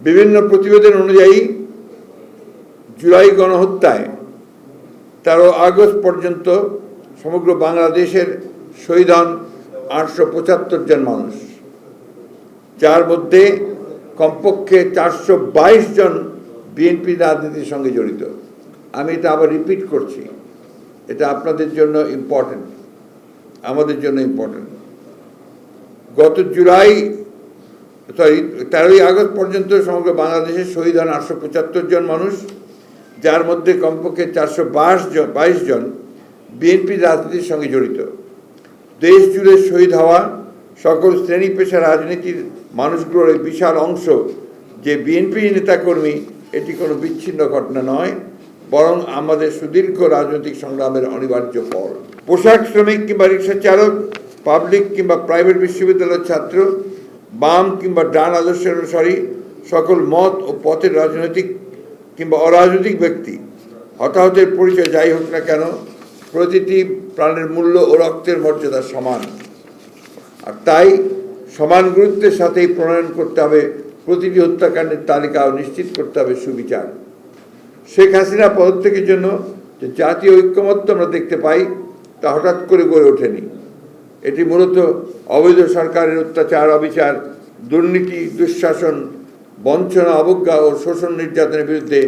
বিভিন্ন প্রতিবেদন অনুযায়ী জুলাই গণহত্যায় 13 আগস্ট পর্যন্ত সমগ্র বাংলাদেশের শহীদ হন 875 জন মানুষ, যার মধ্যে কমপক্ষে 422 জন বিএনপি রাজনীতির সঙ্গে জড়িত। আমি এটা আবার রিপিট করছি, এটা আপনাদের জন্য ইম্পর্টেন্ট, আমাদের জন্য ইম্পর্টেন্ট। গত 13ই আগস্ট পর্যন্ত সমগ্র বাংলাদেশে শহীদ হন 875 জন মানুষ, যার মধ্যে কমপক্ষে 422 জন বিএনপি রাজনীতির সঙ্গে জড়িত। দেশ জুড়ে শহীদ হওয়া সকল শ্রেণী পেশা রাজনীতির মানুষগুলোর এই বিশাল অংশ যে বিএনপি নেতাকর্মী, এটি কোনো বিচ্ছিন্ন ঘটনা নয়, বরং আমাদের সুদীর্ঘ রাজনৈতিক সংগ্রামের অনিবার্য ফল। পোশাক শ্রমিক কিংবা রিক্সা চালক, পাবলিক কিংবা প্রাইভেট বিশ্ববিদ্যালয়ের ছাত্র, বাম কিংবা ডান আদর্শের অনুসারী, সকল মত ও পথের রাজনৈতিক কিংবা অরাজনৈতিক ব্যক্তি, হতাহতের পরিচয় যাই হোক না কেন, প্রতিটি প্রাণের মূল্য ও রক্তের মর্যাদা সমান। আর তাই সমান গুরুত্বের সাথেই প্রণয়ন করতে হবে প্রতিটি হত্যাকাণ্ডের তালিকা ও নিশ্চিত করতে হবে সুবিচার। শেখ হাসিনা পদত্যাগের জন্য যে জাতীয় ঐক্যমত্য আমরা দেখতে পাই, তা হঠাৎ করে গড়ে ওঠেনি। এটি মূলত অবৈধ সরকারের অত্যাচার, অবিচার, দুর্নীতি, দুঃশাসন, বঞ্চনা, অবজ্ঞা ও শোষণ নির্যাতনের বিরুদ্ধে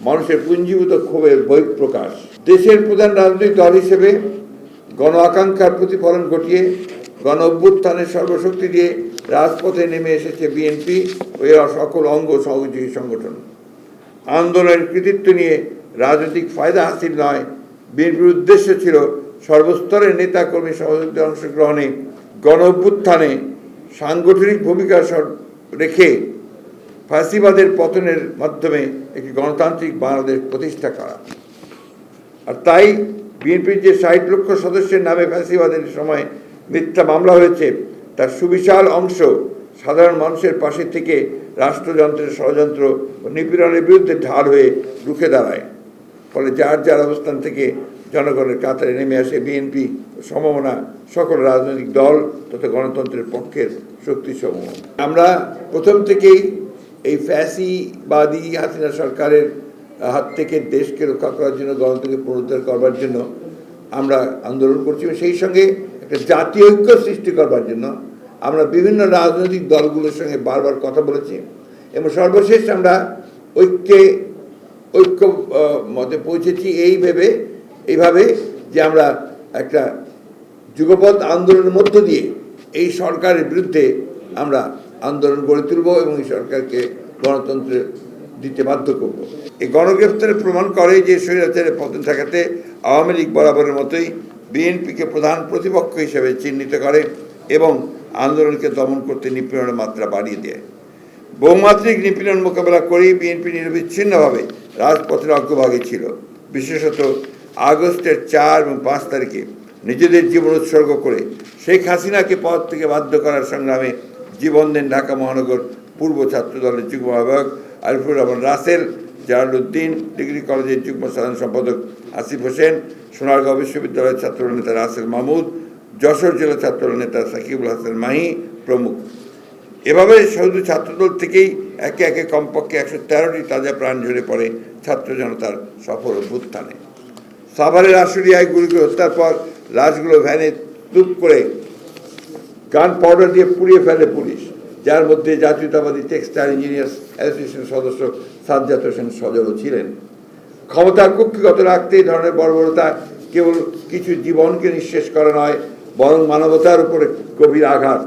মানুষের পুঞ্জীভূত ক্ষোভের বহিঃপ্রকাশ। দেশের প্রধান রাজনৈতিক দল হিসেবে গণ আকাঙ্ক্ষার প্রতিফলন ঘটিয়ে গণ অভ্যুত্থানের সর্বশক্তি দিয়ে রাজপথে নেমে এসেছে বিএনপি ও এর সকল অঙ্গ সহযোগী সংগঠন। আন্দোলনের কৃতিত্ব নিয়ে রাজনৈতিক ফায়দা হাসিল নয়, বিএনপির উদ্দেশ্য ছিল সর্বস্তরের নেতাকর্মী সহযোগিতার অংশগ্রহণে গণ অভ্যুত্থানে সাংগঠনিক ভূমিকা রেখে ফাঁসিবাদের পতনের মাধ্যমে একটি গণতান্ত্রিক বাংলাদেশ প্রতিষ্ঠা করা। আর তাই বিএনপির যে 60 লক্ষ সদস্যের নামে ফ্যাসিবাদের সময় মিথ্যা মামলা হয়েছে, তার সুবিশাল অংশ সাধারণ মানুষের পাশে থেকে রাষ্ট্রযন্ত্রের ষড়যন্ত্র ও নিপীড়নের বিরুদ্ধে ঢাল হয়ে রুখে দাঁড়ায়। ফলে যার যার অবস্থান থেকে জনগণের কাতারে নেমে আসে বিএনপি সমমনা সকল রাজনৈতিক দল তথা গণতন্ত্রের পক্ষের শক্তিসমূহ। আমরা প্রথম থেকেই এই ফ্যাসিবাদী হাসিনা সরকারের হাত থেকে দেশকে রক্ষা করার জন্য, গণতন্ত্রকে পুনরুদ্ধার করবার জন্য আমরা আন্দোলন করছি। সেই সঙ্গে একটা জাতীয় ঐক্য সৃষ্টি করবার জন্য আমরা বিভিন্ন রাজনৈতিক দলগুলোর সঙ্গে বারবার কথা বলেছি এবং সর্বশেষ আমরা ঐক্য মতে পৌঁছেছি এইভাবে যে আমরা একটা যুগপৎ আন্দোলনের মধ্য দিয়ে এই সরকারের বিরুদ্ধে আমরা আন্দোলন গড়ে তুলব এবং এই সরকারকে গণতন্ত্র দিতে বাধ্য করব। এই গণগ্রেফতারের প্রমাণ করে যে স্বৈরাচারের পতন ঠেকাতে আওয়ামী লীগ বরাবরের মতোই বিএনপিকে প্রধান প্রতিপক্ষ হিসেবে চিহ্নিত করে এবং আন্দোলনকে দমন করতে নিপীড়নের মাত্রা বাড়িয়ে দেয়। বহুমাত্রিক নিপীড়ন মোকাবেলা করেই বিএনপি নিরবিচ্ছিন্নভাবে রাজপথের অগ্রভাগে ছিল। বিশেষত আগস্টের 4 এবং 5 তারিখে নিজেদের জীবন উৎসর্গ করে শেখ হাসিনাকে পদ থেকে বাধ্য করার সংগ্রামে জীবন দেন ঢাকা মহানগর পূর্ব ছাত্র দলের যুগ্ম আহ্বায়ক আরিফুর রহমান রাসেল, জালালউদ্দিন ডিগ্রি কলেজের যুগ্ম সাধারণ সম্পাদক আসিফ হোসেন, সোনারগাঁও বিশ্ববিদ্যালয়ের ছাত্রদল নেতা রাসেল মাহমুদ, যশোর জেলা ছাত্রদল নেতা সাকিবুল হাসান মাহি প্রমুখ। এভাবে শুধু ছাত্রদল থেকেই একে একে কমপক্ষে 113টি তাজা প্রাণ ঝরে পড়ে ছাত্র জনতার সফল অভ্যুত্থানে। সাভারের আশুলিয়ায় গুলি করে হত্যার পর লাশগুলো ভ্যানে তুপ করে গান পাউডার দিয়ে পুড়িয়ে ফেলে পুলিশ, যার মধ্যে জাতীয়তাবাদী টেক্সটাইল ইঞ্জিনিয়ার্স অ্যাসোসিয়েশন সদস্য সাজ্জাদ হোসেন সজলও ছিলেন। ক্ষমতার কুক্ষিগত রাখতে এই ধরনের বর্বরতা কেবল কিছু জীবনকে নিঃশেষ করা নয়, বরং মানবতার উপরে গভীর আঘাত।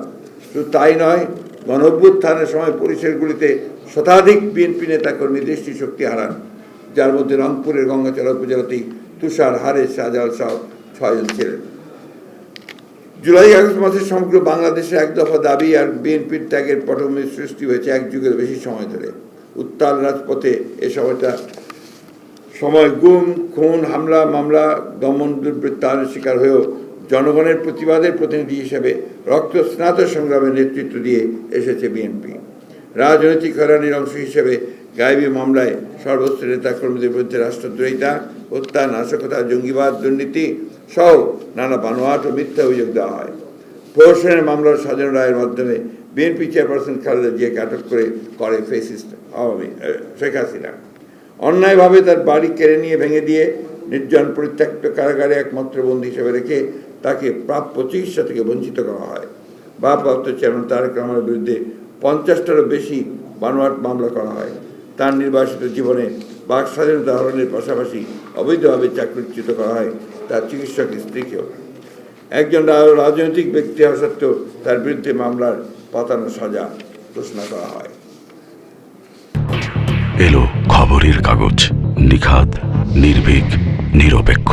শুধু তাই নয়, গণ অভ্যুত্থানের সময় পুলিশের গুলিতে শতাধিক বিএনপি নেতাকর্মী দৃষ্টিশক্তি হারান, যার মধ্যে রংপুরের গঙ্গাচড়া উপজেলাতেই তুষার, হারেস, শাহজালাল সহ 6 জন ছিলেন। জুলাই আগস্ট মাসে সমগ্র বাংলাদেশে এক দফা দাবি আর বিএনপির ত্যাগের পটভূমির সৃষ্টি হয়েছে 1 যুগের বেশি সময় ধরে। উত্তাল রাজপথে এ সময় গুম, খুন, হামলা, মামলা, দমন, দুর্বৃত্তায়নের শিকার হয়েও জনগণের প্রতিবাদের প্রতিনিধি হিসেবে রক্তস্নাত সংগ্রামের নেতৃত্ব দিয়ে এসেছে বিএনপি। রাজনৈতিক হয়রানির অংশ হিসেবে গায়েবী মামলায় সর্বোচ্চ নেতাকর্মীদের বিরুদ্ধে রাষ্ট্রদ্রোহিতা, হত্যা, নাশকতা, জঙ্গিবাদ, দুর্নীতি সহ নানা বানোয়াট ও মিথ্যা অভিযোগ দেওয়া হয়। প্রহসনের মামলার সাজানো রায়ের মাধ্যমে বিএনপি চেয়ারপারসন খালেদা জিয়াকে আটক করে ফেসিস্ট শেখ হাসিনা। অন্যায়ভাবে তার বাড়ি কেড়ে নিয়ে ভেঙে দিয়ে নির্জন পরিত্যক্ত কারাগারে একমাত্র বন্দী হিসেবে রেখে তাকে প্রাপ্য চিকিৎসা থেকে বঞ্চিত করা হয়। ভারপ্রাপ্ত চেয়ারম্যান তারেক রহমানের বিরুদ্ধে 50টারও বেশি বানোয়াট মামলা করা হয়। তার নির্বাসিত জীবনে বাক স্বাধীনতা হরণের পাশাপাশি অবৈধভাবে চাকরিচ্যুত করা হয় তার চিকিৎসক স্ত্রীকেও। একজন রাজনৈতিক ব্যক্তি হওয়া সত্ত্বেও তার বিরুদ্ধে মামলার পাতানো সাজা ঘোষণা করা হয়। এলো খবরের কাগজ, নিখাত, নির্ভীক, নিরপেক্ষ।